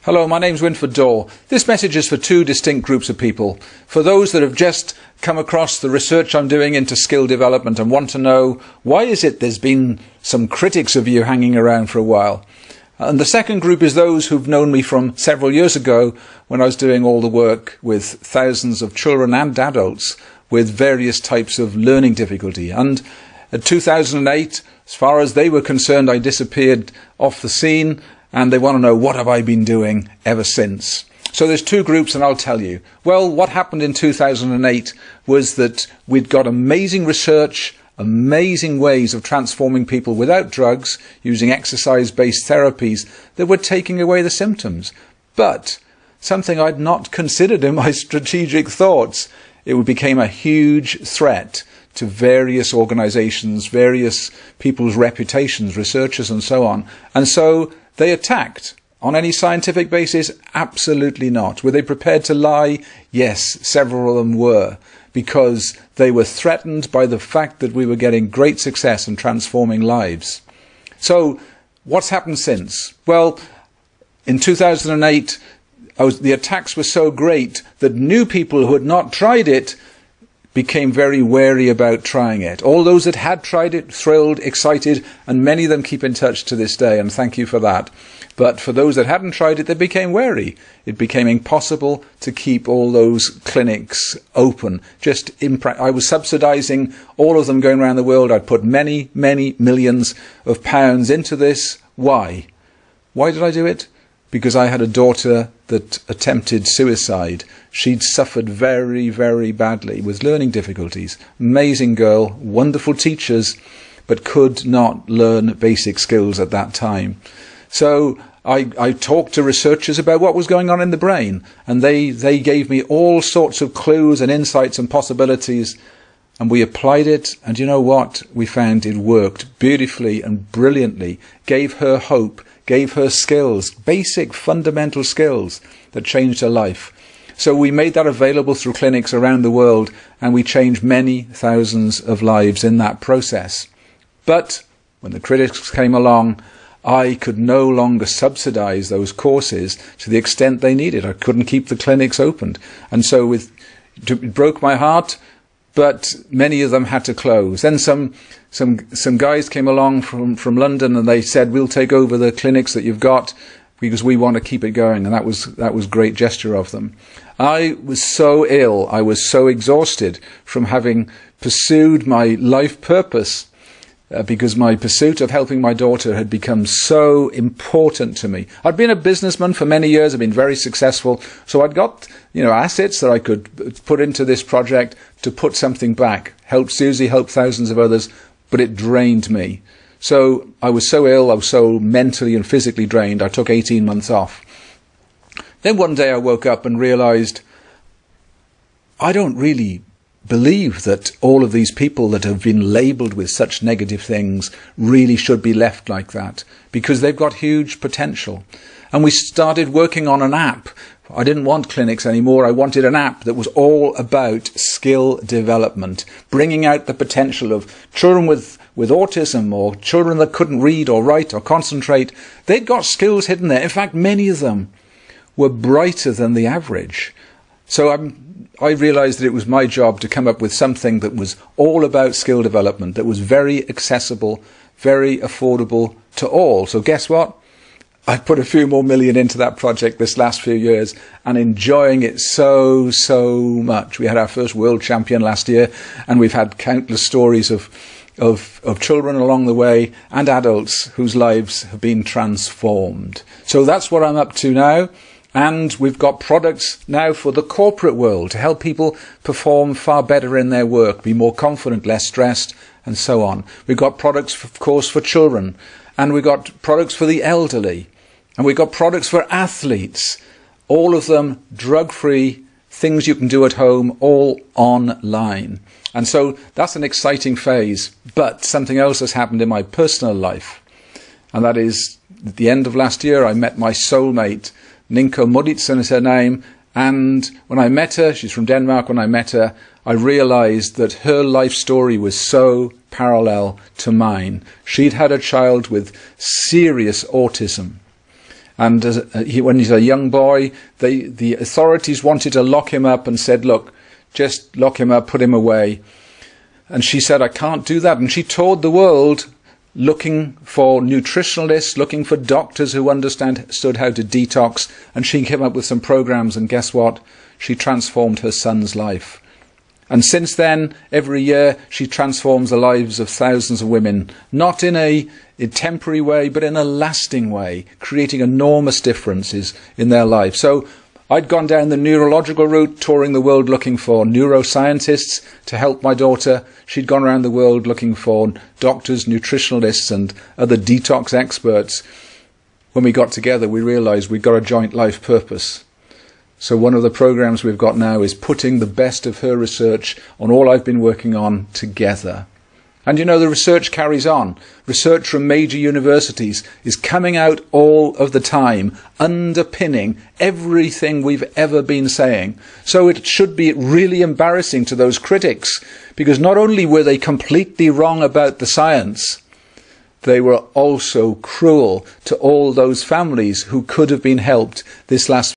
Hello, my name's Wynford Dore. This message is for two distinct groups of people. For those that have just come across the research I'm doing into skill development and want to know why is it there's been some critics of you hanging around for a while. And the second group is those who've known me from several years ago when I was doing all the work with thousands of children and adults with various types of learning difficulty. And in 2008, as far as they were concerned, I disappeared off the scene, and they want to know what have I been doing ever since. So there's two groups, and I'll tell you. Well, what happened in 2008 was that we'd got amazing research, amazing ways of transforming people without drugs, using exercise-based therapies that were taking away the symptoms. But something I'd not considered in my strategic thoughts, it became a huge threat to various organizations, various people's reputations, researchers and so on. And so they attacked. On any scientific basis? Absolutely not. Were they prepared to lie? Yes, several of them were, because they were threatened by the fact that we were getting great success in transforming lives. So what's happened since? Well, in 2008, the attacks were so great that new people who had not tried it became very wary about trying it. All those that had tried it, thrilled, excited, and many of them keep in touch to this day, and thank you for that. But for those that hadn't tried it, they became wary. It became impossible to keep all those clinics open. I was subsidizing all of them going around the world. I'd put many, many millions of pounds into this. Why? Why did I do it? Because I had a daughter that attempted suicide. She'd suffered very, very badly with learning difficulties. Amazing girl, wonderful teachers, but could not learn basic skills at that time. So I talked to researchers about what was going on in the brain, and they gave me all sorts of clues and insights and possibilities, and we applied it, and you know what? We found it worked beautifully and brilliantly, gave her hope, gave her skills, basic fundamental skills that changed her life. So we made that available through clinics around the world, and we changed many thousands of lives in that process. But when the critics came along, I could no longer subsidize those courses to the extent they needed. I couldn't keep the clinics opened. And so it broke my heart, but many of them had to close. Then some guys came along from London, and they said, we'll take over the clinics that you've got because we want to keep it going. And that was great gesture of them. I was so ill, I was so exhausted from having pursued my life purpose, because my pursuit of helping my daughter had become so important to me. I'd been a businessman for many years, I'd been very successful, so I'd got assets that I could put into this project to put something back, help Susie, help thousands of others, but it drained me. So I was so ill, I was so mentally and physically drained, I took 18 months off. Then one day I woke up and realized I don't really believe that all of these people that have been labelled with such negative things really should be left like that, because they've got huge potential. And we started working on an app. I didn't want clinics anymore. I wanted an app that was all about skill development, bringing out the potential of children with autism, or children that couldn't read or write or concentrate. They'd got skills hidden there. In fact, many of them were brighter than the average. So I realized that it was my job to come up with something that was all about skill development, that was very accessible, very affordable to all. So guess what? I put a few more million into that project this last few years, and enjoying it so much. We had our first world champion last year, and we've had countless stories of children along the way and adults whose lives have been transformed. So that's what I'm up to now. And we've got products now for the corporate world to help people perform far better in their work, be more confident, less stressed, and so on. We've got products, of course, for children, and we've got products for the elderly, and we've got products for athletes, all of them drug-free, things you can do at home, all online. And so that's an exciting phase. But something else has happened in my personal life, and that is at the end of last year I met my soulmate. Ninko Moditsen is her name, and when I met her, she's from Denmark, when I met her, I realized that her life story was so parallel to mine. She'd had a child with serious autism, And when he's a young boy, the authorities wanted to lock him up and said, look, just lock him up, put him away. And she said, I can't do that. And she toured the world looking for nutritionalists, looking for doctors who understood how to detox. And she came up with some programs. And guess what? She transformed her son's life. And since then, every year, she transforms the lives of thousands of women, not in a temporary way, but in a lasting way, creating enormous differences in their life. So I'd gone down the neurological route, touring the world looking for neuroscientists to help my daughter. She'd gone around the world looking for doctors, nutritionalists, and other detox experts. When we got together, we realized we'd got a joint life purpose. So one of the programs we've got now is putting the best of her research on all I've been working on together. And you know, the research carries on. Research from major universities is coming out all of the time, underpinning everything we've ever been saying. So it should be really embarrassing to those critics, because not only were they completely wrong about the science, they were also cruel to all those families who could have been helped this last